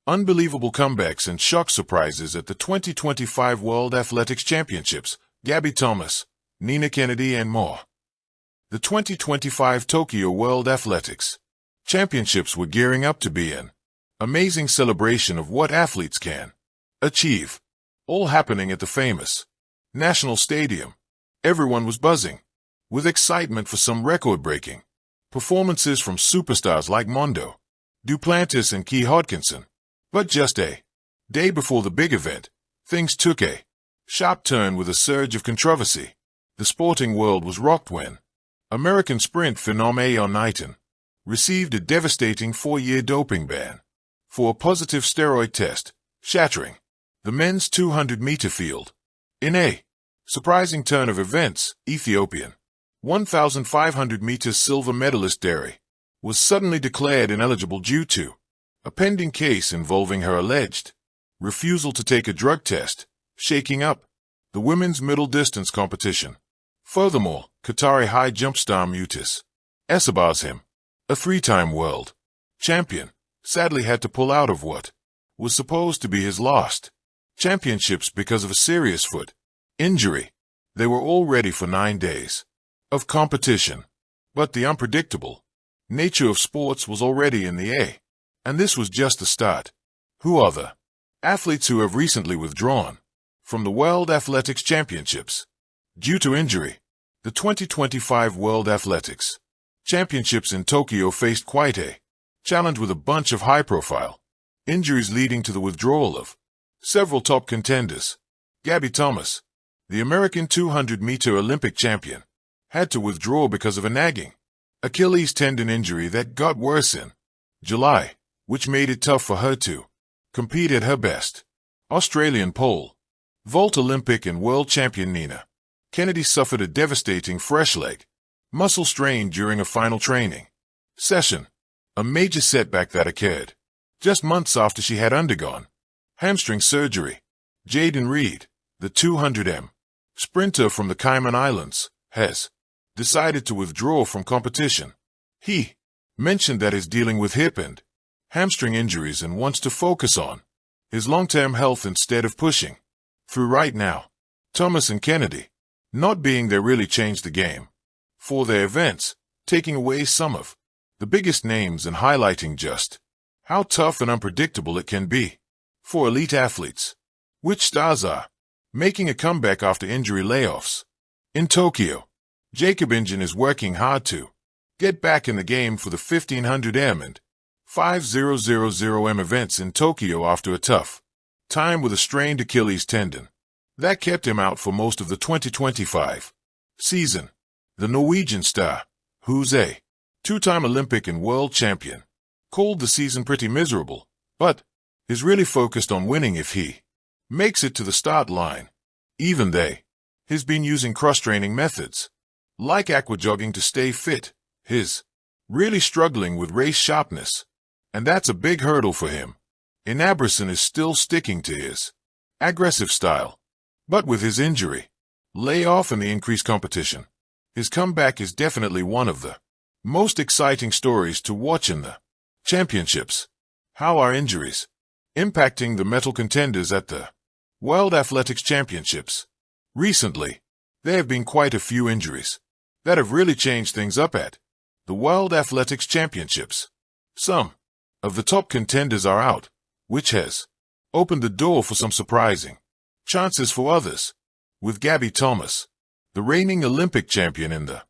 Unbelievable comebacks and shock surprises at the 2025 World Athletics Championships, Gabby Thomas, Nina Kennedy and more. The 2025 Tokyo World Athletics Championships were gearing up to be an amazing celebration of what athletes can achieve, all happening at the famous National Stadium. Everyone was buzzing with excitement for some record-breaking performances from superstars like Mondo, Duplantis and Key Hodkinson. But just a day before the big event, things took a sharp turn with a surge of controversy. The sporting world was rocked when American sprint phenom Knighton received a devastating 4-year doping ban for a positive steroid test, shattering the men's 200-meter field. In a surprising turn of events, Ethiopian 1,500-meter silver medalist Derry was suddenly declared ineligible due to a pending case involving her alleged refusal to take a drug test, shaking up the women's middle distance competition. Furthermore, Qatari high jump star Mutis Essabaghim, a 3-time world champion, sadly had to pull out of what was supposed to be his last championships because of a serious foot injury. They were all ready for 9 days of competition, but the unpredictable nature of sports was already in the air. And this was just the start. Who are the athletes who have recently withdrawn from the World Athletics Championships due to injury? The 2025 World Athletics Championships in Tokyo faced quite a challenge with a bunch of high-profile injuries leading to the withdrawal of several top contenders. Gabby Thomas, the American 200-meter Olympic champion, had to withdraw because of a nagging Achilles tendon injury that got worse in July, which made it tough for her to compete at her best. Australian pole vault Olympic and world champion Nina Kennedy suffered a devastating fresh leg muscle strain during a final training session, a major setback that occurred just months after she had undergone hamstring surgery. Jaden Reed, the 200m sprinter from the Cayman Islands, has decided to withdraw from competition. He mentioned that he's dealing with hip and hamstring injuries and wants to focus on his long-term health instead of pushing through right now. Thomas and Kennedy, not being there really changed the game for their events, taking away some of the biggest names and highlighting just how tough and unpredictable it can be for elite athletes. Which stars are making a comeback after injury layoffs? In Tokyo, Jacob Injin is working hard to get back in the game for the 1500m and 5000m events in Tokyo after a tough time with a strained Achilles tendon that kept him out for most of the 2025 season. The Norwegian star, who's a 2-time Olympic and world champion, called the season pretty miserable, but is really focused on winning if he makes it to the start line. Even he's been using cross-training methods like aquajogging to stay fit. He's really struggling with race sharpness, and that's a big hurdle for him. Inabrison is still sticking to his aggressive style, but with his injury layoff and the increased competition, his comeback is definitely one of the most exciting stories to watch in the championships. How are injuries impacting the medal contenders at the World Athletics Championships? Recently, there have been quite a few injuries that have really changed things up at the World Athletics Championships. Some of the top contenders are out, which has opened the door for some surprising chances for others. With Gabby Thomas, the reigning Olympic champion in the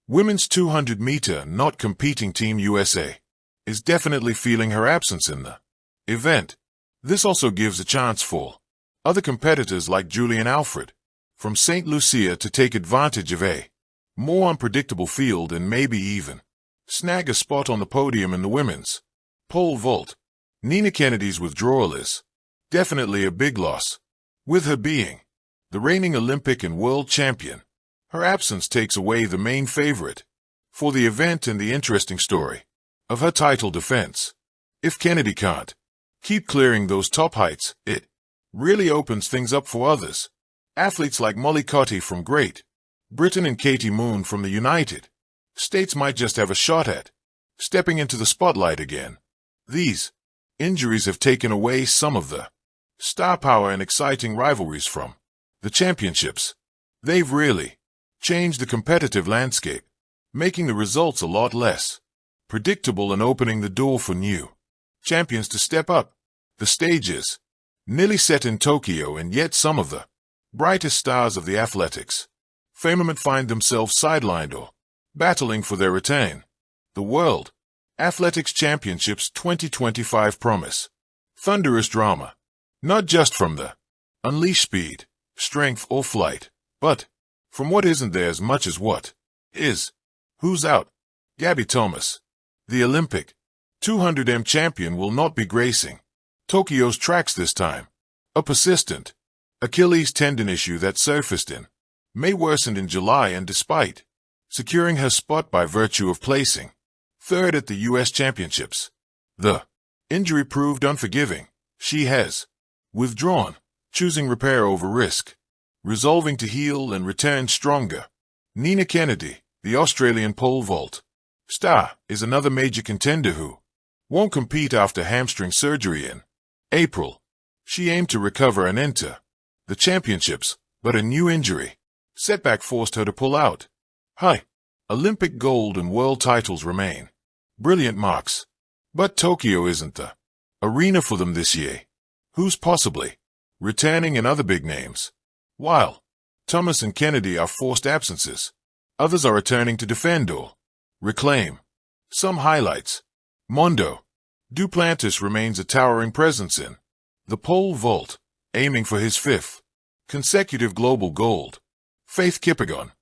women's 200-meter not competing Team USA, is definitely feeling her absence in the event. This also gives a chance for other competitors like Julian Alfred from St. Lucia to take advantage of a more unpredictable field and maybe even snag a spot on the podium in the women's pole vault. Nina Kennedy's withdrawal is definitely a big loss. With her being the reigning Olympic and world champion, her absence takes away the main favorite for the event and the interesting story of her title defense. If Kennedy can't keep clearing those top heights, it really opens things up for others. Athletes like Molly Cotty from Great Britain and Katie Moon from the United States might just have a shot at stepping into the spotlight again. These Injuries have taken away some of the star power and exciting rivalries from the championships. They've really changed the competitive landscape, making the results a lot less predictable and opening the door for new champions to step up. The stage is nearly set in Tokyo, and yet some of the brightest stars of the athletics firmament find themselves sidelined or battling for their return. The World Athletics Championships 2025 promise thunderous drama, not just from the unleashed speed, strength, or flight, but from what isn't there as much as what is. Who's out? Gabby Thomas, the Olympic 200m champion, will not be gracing Tokyo's tracks this time. A persistent Achilles tendon issue that surfaced in May worsened in July, and despite securing her spot by virtue of placing third at the U.S. Championships, the injury proved unforgiving. She has withdrawn, choosing repair over risk, resolving to heal and return stronger. Nina Kennedy, the Australian pole vault star, is another major contender who won't compete after hamstring surgery in April. She aimed to recover and enter the championships, but a new injury setback forced her to pull out. Olympic gold and world titles remain brilliant marks, but Tokyo isn't the arena for them this year. Who's possibly returning, and other big names? While Thomas and Kennedy are forced absences, others are returning to defend or reclaim. Some highlights: Mondo Duplantis remains a towering presence in the pole vault, aiming for his fifth consecutive global gold. Faith Kippagon,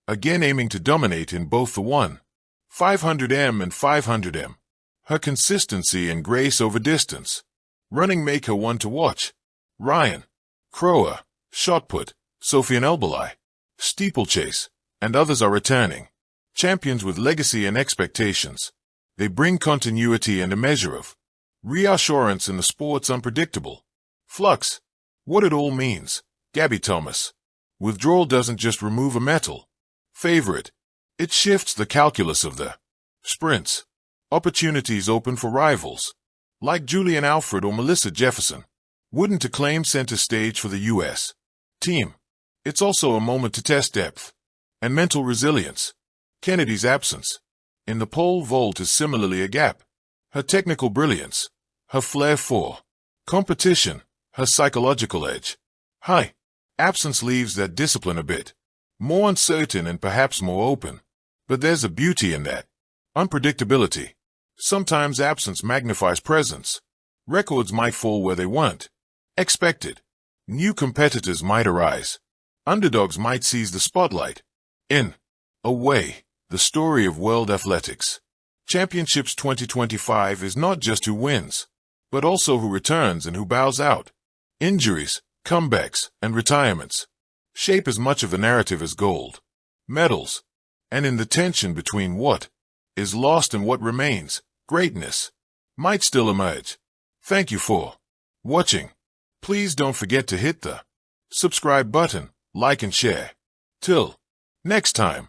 again aiming to dominate in both the 1/500m and 500m. Her consistency and grace over distance running make her one to watch. Ryan Crower, shot put, Sofian Elbalai, steeplechase, and others are returning. Champions with legacy and expectations. They bring continuity and a measure of reassurance in the sport's unpredictable flux. What it all means. Gabby Thomas. Withdrawal doesn't just remove a medal favorite, it shifts the calculus of the sprints. Opportunities open for rivals like Julian Alfred or Melissa Jefferson, wouldn't to claim center stage for the U.S. team. It's also a moment to test depth and mental resilience. Kennedy's absence in the pole vault is similarly a gap. Her technical brilliance, her flair for competition, her psychological edge. Absence leaves that discipline a bit more uncertain and perhaps more open. But there's a beauty in that unpredictability. Sometimes absence magnifies presence. Records might fall where they weren't expected. New competitors might arise. Underdogs might seize the spotlight. In a way, the story of World Athletics Championships 2025 is not just who wins, but also who returns and who bows out. Injuries, comebacks, and retirements shape as much of the narrative as gold medals, and in the tension between what is lost and what remains, greatness might still emerge. Thank you for watching. Please don't forget to hit the subscribe button, like and share. Till next time.